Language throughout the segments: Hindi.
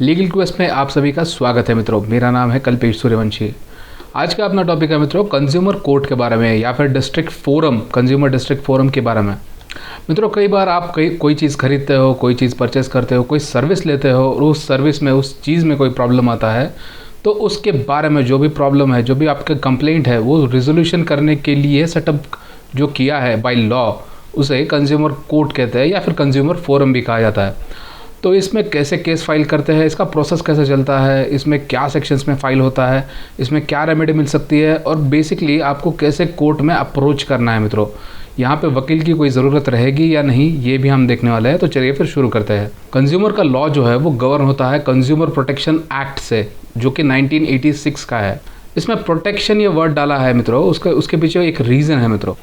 लीगल क्वेस्ट में आप सभी का स्वागत है मित्रों। मेरा नाम है कल्पेश सूर्यवंशी। आज का अपना टॉपिक है मित्रों कंज्यूमर कोर्ट के बारे में या फिर district forum, consumer district forum के बारे में। मित्रों कई बार आप कोई चीज़ खरीदते हो, कोई चीज़ परचेस करते हो, कोई सर्विस लेते हो और उस सर्विस में उस चीज़ में कोई प्रॉब्लम आता है तो उसके बारे में जो भी प्रॉब्लम है, जो भी आपका कंप्लेंट है, वो रिजोल्यूशन करने के लिए सेटअप जो किया है बाय लॉ, उसे कंज्यूमर कोर्ट कहते हैं या फिर कंज्यूमर फोरम भी कहा जाता है। तो इसमें कैसे केस फाइल करते हैं, इसका प्रोसेस कैसे चलता है, इसमें क्या सेक्शंस में फाइल होता है, इसमें क्या रेमेडी मिल सकती है और बेसिकली आपको कैसे कोर्ट में अप्रोच करना है मित्रों। यहाँ पे वकील की कोई ज़रूरत रहेगी या नहीं, ये भी हम देखने वाले हैं। तो चलिए फिर शुरू करते हैं। कंज्यूमर का लॉ जो है वो गवर्न होता है कंज्यूमर प्रोटेक्शन एक्ट से, जो कि 1986 का है। इसमें प्रोटेक्शन ये वर्ड डाला है मित्रों, उसके पीछे एक रीज़न है मित्रों।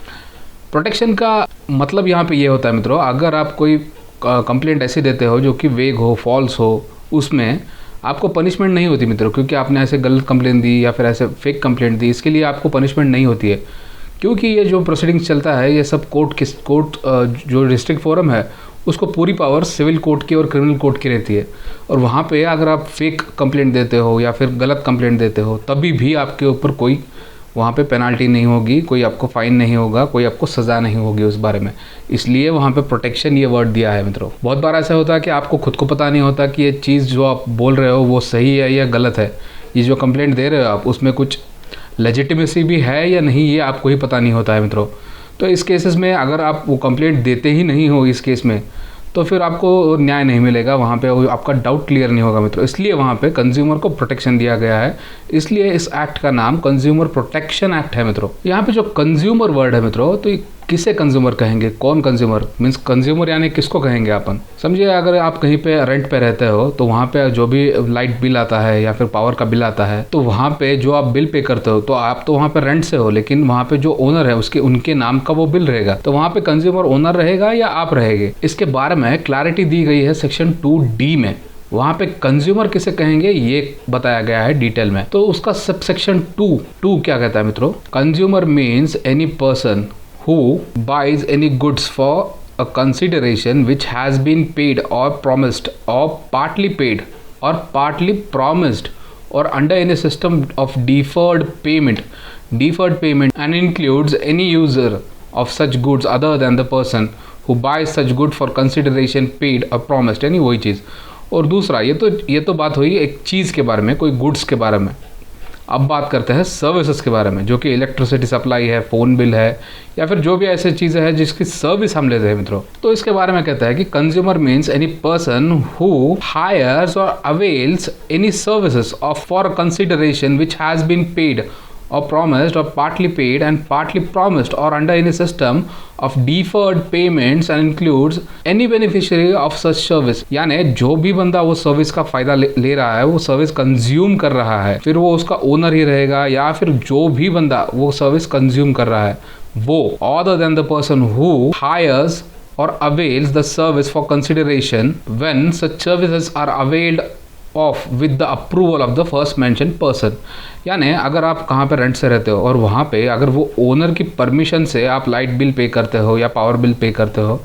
प्रोटेक्शन का मतलब यहाँ पे ये होता है मित्रों, अगर आप कोई कंप्लेंट ऐसे देते हो जो कि वेग हो, फॉल्स हो, उसमें आपको पनिशमेंट नहीं होती मित्रों, क्योंकि आपने ऐसे गलत कंप्लेंट दी या फिर ऐसे फेक कंप्लेंट दी, इसके लिए आपको पनिशमेंट नहीं होती है। क्योंकि ये जो प्रोसीडिंग्स चलता है ये सब कोर्ट जो डिस्ट्रिक्ट फोरम है उसको पूरी पावर सिविल कोर्ट की और क्रिमिनल कोर्ट की रहती है। और वहाँ पे अगर आप फेक कंप्लेंट देते हो या फिर गलत कंप्लेंट देते हो तभी भी आपके ऊपर कोई वहाँ पे पेनाल्टी नहीं होगी, कोई आपको फ़ाइन नहीं होगा, कोई आपको सज़ा नहीं होगी उस बारे में। इसलिए वहाँ पे प्रोटेक्शन ये वर्ड दिया है मित्रों। बहुत बार ऐसा होता है कि आपको खुद को पता नहीं होता कि ये चीज़ जो आप बोल रहे हो वो सही है या गलत है। ये जो कंप्लेंट दे रहे हो आप, उसमें कुछ लेजिटिमेसी भी है या नहीं, ये आपको ही पता नहीं होता है मित्रों। तो इस केसेस में अगर आप वो कंप्लेंट देते ही नहीं हो इस केस में, तो फिर आपको न्याय नहीं मिलेगा, वहाँ पे आपका डाउट क्लियर नहीं होगा मित्रों। इसलिए वहाँ पे कंज्यूमर को प्रोटेक्शन दिया गया है, इसलिए इस एक्ट का नाम कंज्यूमर प्रोटेक्शन एक्ट है मित्रों। यहाँ पे जो कंज्यूमर वर्ड है मित्रों, तो किसे कंज्यूमर कहेंगे, कौन कंज्यूमर मीन्स कंज्यूमर यानी किसको कहेंगे अपन। समझिए अगर आप कहीं पे रेंट पे रहते हो तो वहाँ पे जो भी लाइट बिल आता है या फिर पावर का बिल आता है, तो वहाँ पे जो आप बिल पे करते हो तो आप तो वहाँ पे रेंट से हो, लेकिन वहाँ पे जो ओनर है उनके नाम का वो बिल रहेगा। तो वहाँ पे कंज्यूमर ओनर रहेगा या आप रहेंगे, इसके बारे में क्लैरिटी दी गई है सेक्शन 2D में। वहाँ पे कंज्यूमर किसे कहेंगे ये बताया गया है डिटेल में। तो उसका सब सेक्शन 2 क्या कहता है मित्रों, consumer means any person who buys any goods for a consideration which has been paid or promised or partly paid or partly promised or under any system of deferred payment and includes any user of such goods other than the person who buys such good for consideration paid or promised, यानी वही चीज़। और दूसरा ये तो बात हुई एक चीज़ के बारे में, कोई गुड्स के बारे में। अब बात करते हैं सर्विसेज के बारे में, जो कि इलेक्ट्रिसिटी सप्लाई है, फ़ोन बिल है या फिर जो भी ऐसी चीज़ें हैं जिसकी सर्विस हम लेते हैं मित्रों। तो इसके बारे में कहता है कि consumer means any person who hires और avails any services of for consideration which has been paid or promised or partly paid and partly promised or under any system of deferred payments and includes any beneficiary of such service। यानी जो भी बंदा वो सर्विस का फ़ायदा ले रहा है, वो सर्विस कंज्यूम कर रहा है, फिर वो उसका ओनर ही रहेगा या फिर जो भी बंदा वो सर्विस कंज्यूम कर रहा है वो other than the person who hires or avails the service for consideration when such services are availed of with the approval of the first mention person. यानी अगर आप कहाँ पे रेंट से रहते हो और वहाँ पे अगर वो ओनर की परमिशन से आप लाइट बिल पे करते हो या पावर बिल पे करते हो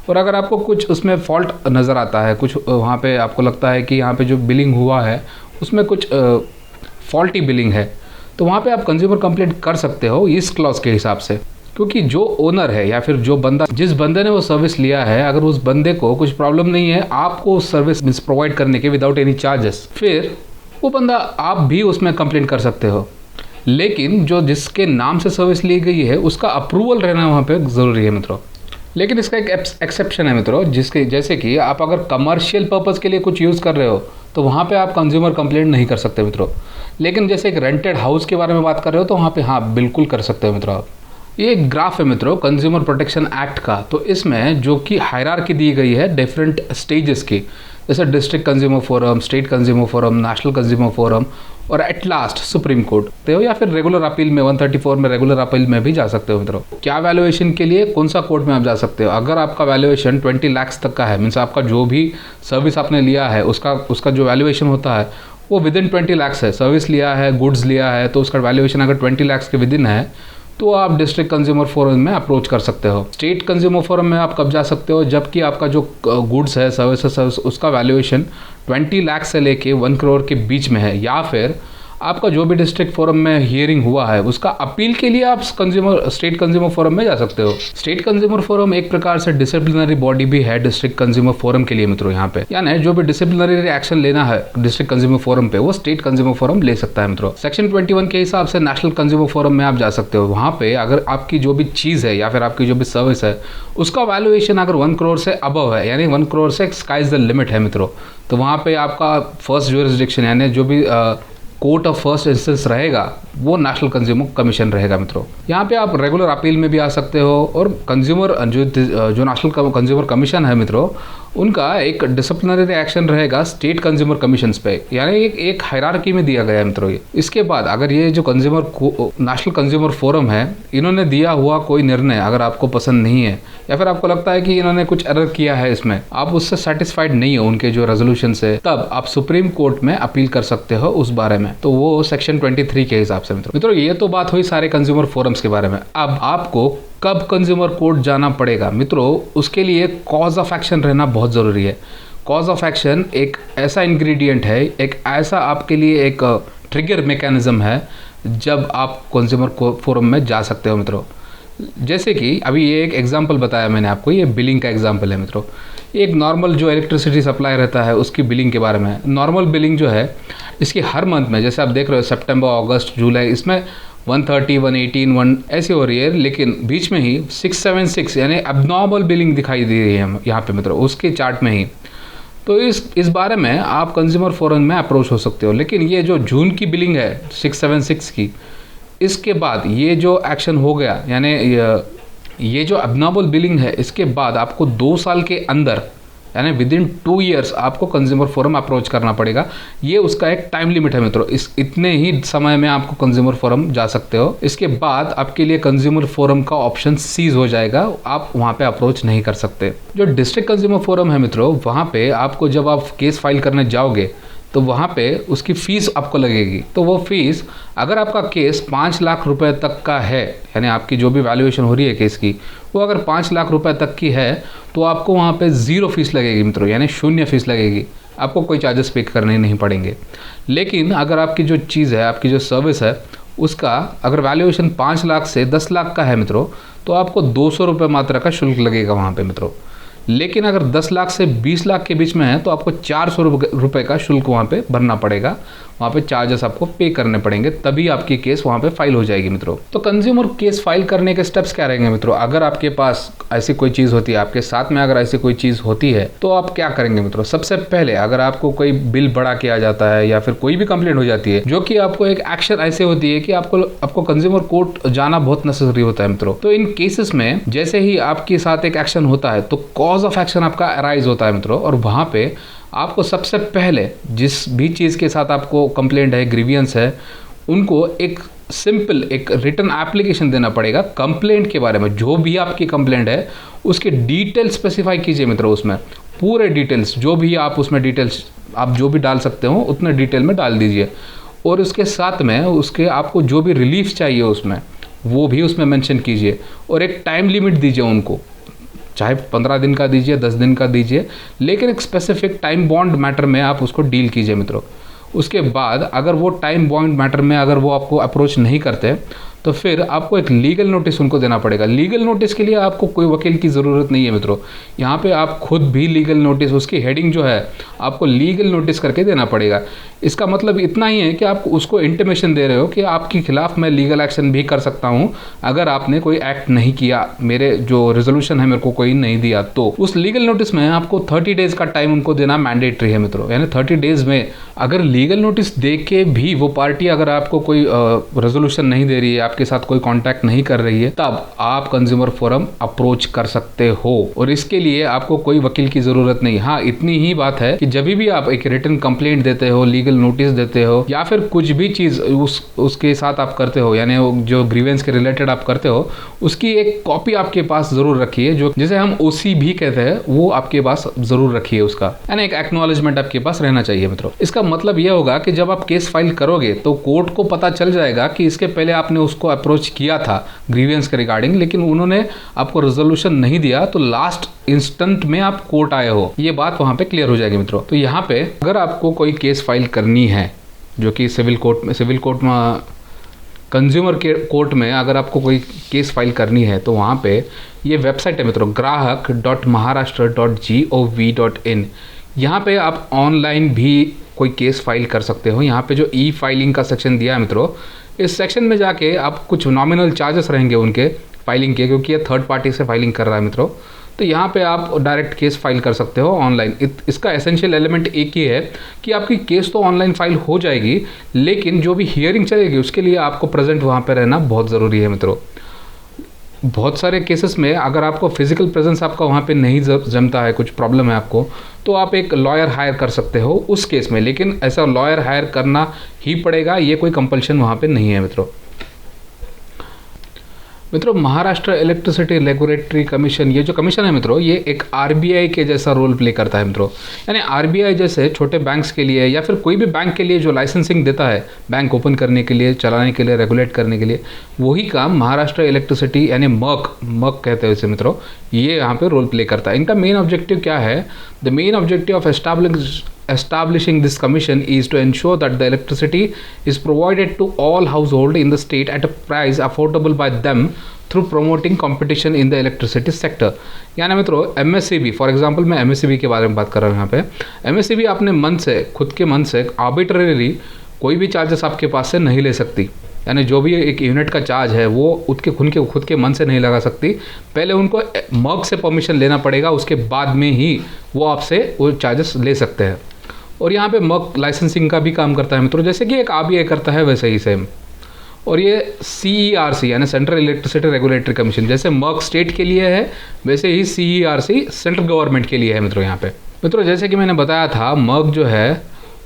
और अगर आपको कुछ उसमें फॉल्ट नज़र आता है, कुछ वहाँ पे आपको लगता है कि यहाँ पे जो बिलिंग हुआ है उसमें कुछ फॉल्टी बिलिंग है, तो वहाँ पे आप कंज्यूमर कंप्लेंट कर सकते हो इस क्लॉज के हिसाब से। क्योंकि जो ओनर है या फिर जो बंदा, जिस बंदे ने वो सर्विस लिया है, अगर उस बंदे को कुछ प्रॉब्लम नहीं है आपको उस सर्विस प्रोवाइड करने के विदाउट एनी चार्जेस, फिर वो बंदा आप भी उसमें कंप्लेंट कर सकते हो। लेकिन जो जिसके नाम से सर्विस ली गई है उसका अप्रूवल रहना वहाँ पे ज़रूरी है मित्रों। लेकिन इसका एक एक्सेप्शन है मित्रों, जिसके जैसे कि आप अगर कमर्शियल पर्पज़ के लिए कुछ यूज़ कर रहे हो तो वहाँ पे आप कंज्यूमर कंप्लेंट नहीं कर सकते मित्रों। लेकिन जैसे एक रेंटेड हाउस के बारे में बात कर रहे हो तो वहाँ पे हाँ बिल्कुल कर सकते हो मित्रों आप। ये एक ग्राफ है मित्रों कंज्यूमर प्रोटेक्शन एक्ट का। तो इसमें जो कि हायरार्की दी गई है डिफरेंट स्टेजेस की, जैसे district consumer forum, state consumer forum, national consumer forum और एट लास्ट सुप्रीम कोर्ट हो या फिर रेगुलर अपील में 134 में रेगुलर अपील में भी जा सकते हो मित्रों। क्या वैल्यूएशन के लिए कौन सा कोर्ट में आप जा सकते हो, अगर आपका वैल्यूएशन 20 लाख तक का है, मीन्स आपका जो भी सर्विस आपने लिया है उसका जो वैल्यूएशन होता है वो विद इन 20 लाख है। सर्विस लिया है, गुड्स लिया है, तो उसका वैल्यूएशन अगर 20 लाख के विद इन है तो आप डिस्ट्रिक्ट कंज्यूमर फोरम में अप्रोच कर सकते हो। स्टेट कंज्यूमर फोरम में आप कब जा सकते हो, जबकि आपका जो गुड्स है, सर्विसेज है, उसका वैल्यूएशन 20 लाख से लेके 1 करोड़ के बीच में है, या फिर आपका जो भी डिस्ट्रिक्ट फोरम में हियरिंग हुआ है उसका अपील के लिए आप स्टेट कंज्यूमर फोरम में जा सकते हो। स्टेट कंज्यूमर फोरम एक प्रकार से डिसिप्लिनरी बॉडी भी है डिस्ट्रिक्ट कंज्यूमर फोरम के लिए मित्रों। यहाँ पे यानी जो भी डिसिप्लिनरी एक्शन लेना है डिस्ट्रिक्ट कंज्यूमर फोरम पे, वो स्टेट कंज्यूमर फोरम ले सकता है मित्रों। सेक्शन 21 के हिसाब से नेशनल कंज्यूमर फोरम में आप जा सकते हो। वहाँ पे अगर आपकी जो भी चीज़ है या फिर आपकी जो भी सर्विस है उसका वैल्यूएशन अगर 1 करोड़ से अबव है, यानी 1 करोड़ से स्काई इज द लिमिट है मित्रों, तो वहाँ पे आपका फर्स्ट ज्यूरिसडिक्शन यानी जो भी कोर्ट ऑफ फर्स्ट इंस्टेंस रहेगा वो नेशनल कंज्यूमर कमीशन रहेगा मित्रों। यहाँ पे आप रेगुलर अपील में भी आ सकते हो, और कंज्यूमर जो नेशनल कंज्यूमर कमीशन है मित्रों, उनका एक डिसिप्लिनरी एक्शन रहेगा स्टेट कंज्यूमर कमीशंस पे, यानी एक हायरार्की में दिया गया है मित्रों ये। इसके बाद अगर ये जो नेशनल कंज्यूमर फोरम है, इन्होंने दिया हुआ कोई निर्णय अगर आपको पसंद नहीं है या फिर आपको लगता है कि इन्होंने कुछ एरर किया है इसमें, आप उससे सेटिस्फाइड नहीं हो उनके जो रेजोल्यूशन से, तब आप सुप्रीम कोर्ट में अपील कर सकते हो उस बारे में। तो वो सेक्शन 23 के हिसाब से मित्रों ये तो बात हुई सारे कंज्यूमर फोरम्स के बारे में। अब आपको कब कंज्यूमर कोर्ट जाना पड़ेगा मित्रों, उसके लिए कॉज ऑफ एक्शन रहना बहुत ज़रूरी है। कॉज ऑफ एक्शन एक ऐसा इंग्रेडिएंट है, एक ऐसा आपके लिए एक ट्रिगर मैकेनिज्म है जब आप कंज्यूमर फोरम में जा सकते हो मित्रों। जैसे कि अभी ये एक एग्जांपल बताया मैंने आपको, ये बिलिंग का एग्जांपल है मित्रों। एक नॉर्मल जो इलेक्ट्रिसिटी सप्लाई रहता है उसकी बिलिंग के बारे में। नॉर्मल बिलिंग जो है इसकी हर मंथ में, जैसे आप देख रहे हो सितंबर, अगस्त, जुलाई, इसमें 130, 118, 1 ऐसे हो रही है, लेकिन बीच में ही 676 यानी एबनॉर्मल बिलिंग दिखाई दे रही है यहाँ पे मित्रों, उसके चार्ट में ही। तो इस बारे में आप कंज्यूमर फोरम में अप्रोच हो सकते हो। लेकिन ये जो जून की बिलिंग है 676 की, इसके बाद ये जो एक्शन हो गया, यानी ये जो एबनॉर्मल बिलिंग है, इसके बाद आपको 2 साल के अंदर यानी विदिन 2 years आपको कंज्यूमर फोरम अप्रोच करना पड़ेगा। ये उसका एक टाइम लिमिट है मित्रों, इतने ही समय में आपको कंज्यूमर फोरम जा सकते हो। इसके बाद आपके लिए कंज्यूमर फोरम का ऑप्शन सीज हो जाएगा, आप वहाँ पे अप्रोच नहीं कर सकते। जो डिस्ट्रिक्ट कंज्यूमर फोरम है मित्रों, वहाँ पे आपको जब आप केस फाइल करने जाओगे तो वहाँ पे उसकी फ़ीस आपको लगेगी। तो वो फीस, अगर आपका केस 5 लाख रुपए तक का है, यानी आपकी जो भी वैल्यूएशन हो रही है केस की, वो अगर 5 लाख रुपए तक की है, तो आपको वहाँ पे 0 फीस लगेगी मित्रों, यानी 0 फीस लगेगी, आपको कोई चार्जेस पे करने नहीं पड़ेंगे। लेकिन अगर आपकी जो चीज़ है, आपकी जो सर्विस है, उसका अगर वैल्यूएशन 5 लाख से 10 लाख का है मित्रों, तो आपको 200 रुपये मात्रा का शुल्क लगेगा वहाँ पे मित्रों। लेकिन अगर 10 लाख से 20 लाख के बीच में है तो आपको 400 रुपये का शुल्क वहाँ पे भरना पड़ेगा, वहाँ पे चार्जेस आपको पे करने पड़ेंगे, तभी आपकी केस वहाँ पे फाइल हो जाएगी मित्रों। तो कंज्यूमर केस फाइल करने के स्टेप्स क्या रहेंगे मित्रों? अगर आपके पास ऐसी कोई चीज़ होती है, आपके साथ में अगर ऐसी कोई चीज़ होती है, तो आप क्या करेंगे मित्रों? सबसे पहले अगर आपको कोई बिल बढ़ा के आ जाता है या फिर कोई भी कंप्लेंट हो जाती है, जो कि आपको एक एक्शन ऐसे होती है कि आपको कंज्यूमर कोर्ट जाना बहुत नेसेसरी होता है मित्रों। तो इन केसेस में जैसे ही आपके साथ एक एक्शन होता है तो कॉज ऑफ एक्शन आपका अराइज होता है मित्रों, और वहाँ पे आपको सबसे पहले जिस भी चीज़ के साथ आपको कंप्लेंट है, ग्रीवियंस है, उनको एक सिंपल एक रिटन एप्लीकेशन देना पड़ेगा कंप्लेंट के बारे में। जो भी आपकी कंप्लेंट है उसके डिटेल स्पेसिफाई कीजिए मित्रों, उसमें पूरे डिटेल्स, जो भी आप उसमें डिटेल्स आप जो भी डाल सकते हो उतने डिटेल में डाल दीजिए, और उसके साथ में उसके आपको जो भी रिलीफ चाहिए उसमें वो भी उसमें मेंशन कीजिए, और एक टाइम लिमिट दीजिए उनको, चाहे 15 दिन का दीजिए, 10 दिन का दीजिए, लेकिन एक स्पेसिफिक टाइम बॉन्ड मैटर में आप उसको डील कीजिए मित्रों। उसके बाद अगर वो टाइम बॉन्ड मैटर में अगर वो आपको अप्रोच नहीं करते तो फिर आपको एक लीगल नोटिस उनको देना पड़ेगा। लीगल नोटिस के लिए आपको कोई वकील की ज़रूरत नहीं है मित्रों, यहाँ पे आप खुद भी लीगल नोटिस, उसकी हेडिंग जो है आपको लीगल नोटिस करके देना पड़ेगा। इसका मतलब इतना ही है कि आप उसको इंटीमेशन दे रहे हो कि आपके खिलाफ मैं लीगल एक्शन भी कर सकता हूँ अगर आपने कोई एक्ट नहीं किया, मेरे जो रेजोल्यूशन है मेरे को कोई नहीं दिया। तो उस लीगल नोटिस में आपको 30 डेज़ का टाइम उनको देना मैंडेटरी है मित्रों, यानी 30 डेज़ में अगर लीगल नोटिस दे के भी वो पार्टी अगर आपको कोई रेजोल्यूशन नहीं दे रही है, आपके साथ कोई कांटेक्ट नहीं कर रही है, तब आप कंज्यूमर फोरम अप्रोच कर सकते हो, और इसके लिए आपको कोई वकील की जरूरत नहीं। हाँ, इतनी ही बात है कि जब भी आप एक रिटन कंप्लेंट देते हो, लीगल नोटिस देते हो, या फिर कुछ भी चीज उसके साथ आप करते हो, यानी जो ग्रीवेंस के रिलेटेड आप करते हो, उसकी एक कॉपी आपके पास जरूर रखिए, जो जिसे हम ओसी भी कहते हैं, वो आपके पास जरूर रखिए उसका, यानी एक एक्नॉलेजमेंट आपके पास रहना चाहिए मित्रों। इसका मतलब यह होगा कि जब आप केस फाइल करोगे तो कोर्ट को पता चल जाएगा कि इसके पहले आपने उस उसको अप्रोच किया था ग्रीवियंस के रिगार्डिंग, लेकिन उन्होंने आपको रेजोल्यूशन नहीं दिया, तो लास्ट इंस्टेंट में आप कोर्ट आए हो, ये बात वहाँ पे क्लियर हो जाएगी मित्रों। तो यहाँ पे अगर आपको कोई केस फाइल करनी है, जो कि सिविल कोर्ट में कंज्यूमर के कोर्ट में अगर आपको कोई केस फाइल करनी है, तो वहाँ पे ये वेबसाइट है मित्रों, grahak.maharashtra.gov.in। यहाँ पे आप ऑनलाइन भी कोई केस फाइल कर सकते हो। यहाँ पे जो ई फाइलिंग का सेक्शन दिया है मित्रों, इस सेक्शन में जाके आप कुछ नॉमिनल चार्जेस रहेंगे उनके फाइलिंग के, क्योंकि ये थर्ड पार्टी से फाइलिंग कर रहा है मित्रों। तो यहाँ पे आप डायरेक्ट केस फाइल कर सकते हो ऑनलाइन। इसका एसेंशियल एलिमेंट एक ही है कि आपकी केस तो ऑनलाइन फाइल हो जाएगी, लेकिन जो भी हियरिंग चलेगी उसके लिए आपको प्रेजेंट वहाँ पे रहना बहुत ज़रूरी है मित्रों। बहुत सारे केसेस में अगर आपको फिजिकल प्रेजेंस आपका वहाँ पे नहीं जमता है, कुछ प्रॉब्लम है आपको, तो आप एक लॉयर हायर कर सकते हो उस केस में, लेकिन ऐसा लॉयर हायर करना ही पड़ेगा, ये कोई कंपल्शन वहाँ पे नहीं है मित्रों। महाराष्ट्र इलेक्ट्रिसिटी रेगुलेटरी कमीशन, ये जो कमीशन है मित्रों, ये एक आरबीआई के जैसा रोल प्ले करता है मित्रों। यानी आरबीआई जैसे छोटे बैंक्स के लिए या फिर कोई भी बैंक के लिए जो लाइसेंसिंग देता है बैंक ओपन करने के लिए, चलाने के लिए, रेगुलेट करने के लिए, वही काम महाराष्ट्र इलेक्ट्रिसिटी यानी मर्क कहते हैं इसे मित्रों, ये यहाँ पे रोल प्ले करता है। इनका मेन ऑब्जेक्टिव क्या है? The main objective of establishing this commission is to ensure that the electricity is provided to all households in the state at a price affordable by them through promoting competition in the electricity sector। यानी मित्रों MSEB, फॉर एग्जांपल मैं MSEB के बारे में बात कर रहा हूँ यहाँ पे। MSEB अपने मन से, खुद के मन से आर्बिट्रेरली कोई भी चार्जेस आपके पास से नहीं ले सकती। यानी जो भी एक यूनिट का चार्ज है वो खुद के मन से नहीं लगा सकती, पहले उनको मर्क से परमिशन लेना पड़ेगा, उसके बाद में ही वो आपसे वो चार्जेस ले सकते हैं। और यहाँ पे मर्क लाइसेंसिंग का भी काम करता है मित्रों, जैसे कि एक आरबीआई करता है वैसे ही सेम। और ये CERC यानी सेंट्रल इलेक्ट्रिसिटी रेगुलेटरी कमीशन, जैसे मर्क स्टेट के लिए है वैसे ही CERC सेंट्रल गवर्नमेंट के लिए है मित्रों। यहाँ पे मित्रों जैसे कि मैंने बताया था, मर्क जो है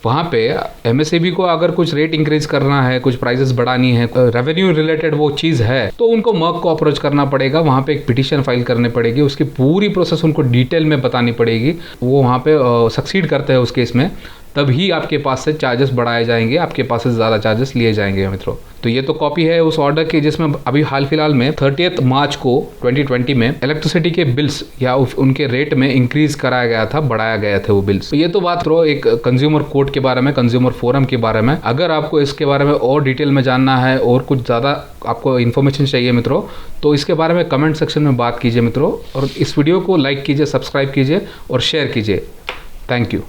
वहाँ पे MSEB को अगर कुछ रेट इंक्रीज करना है, कुछ प्राइसेस बढ़ानी है, रेवेन्यू रिलेटेड वो चीज़ है, तो उनको मर्क को अप्रोच करना पड़ेगा, वहाँ पे एक पिटीशन फाइल करनी पड़ेगी, उसकी पूरी प्रोसेस उनको डिटेल में बतानी पड़ेगी। वो वहाँ पे सक्सीड करते हैं उस केस में, तभी आपके पास से चार्जेस बढ़ाए जाएंगे, आपके पास से ज़्यादा चार्जेस लिए जाएंगे मित्रों। तो ये तो कॉपी है उस ऑर्डर की जिसमें अभी हाल फिलहाल में 30 मार्च को 2020 में इलेक्ट्रिसिटी के बिल्स या उनके रेट में इंक्रीज कराया गया था, बढ़ाया गया थे वो बिल्स। तो ये तो बात करो एक कंज्यूमर कोर्ट के बारे में, कंज्यूमर फोरम के बारे में। अगर आपको इसके बारे में और डिटेल में जानना है और कुछ ज़्यादा आपको इन्फॉर्मेशन चाहिए मित्रों, तो इसके बारे में कमेंट सेक्शन में बात कीजिए मित्रों, और इस वीडियो को लाइक कीजिए, सब्सक्राइब कीजिए और शेयर कीजिए। Thank you.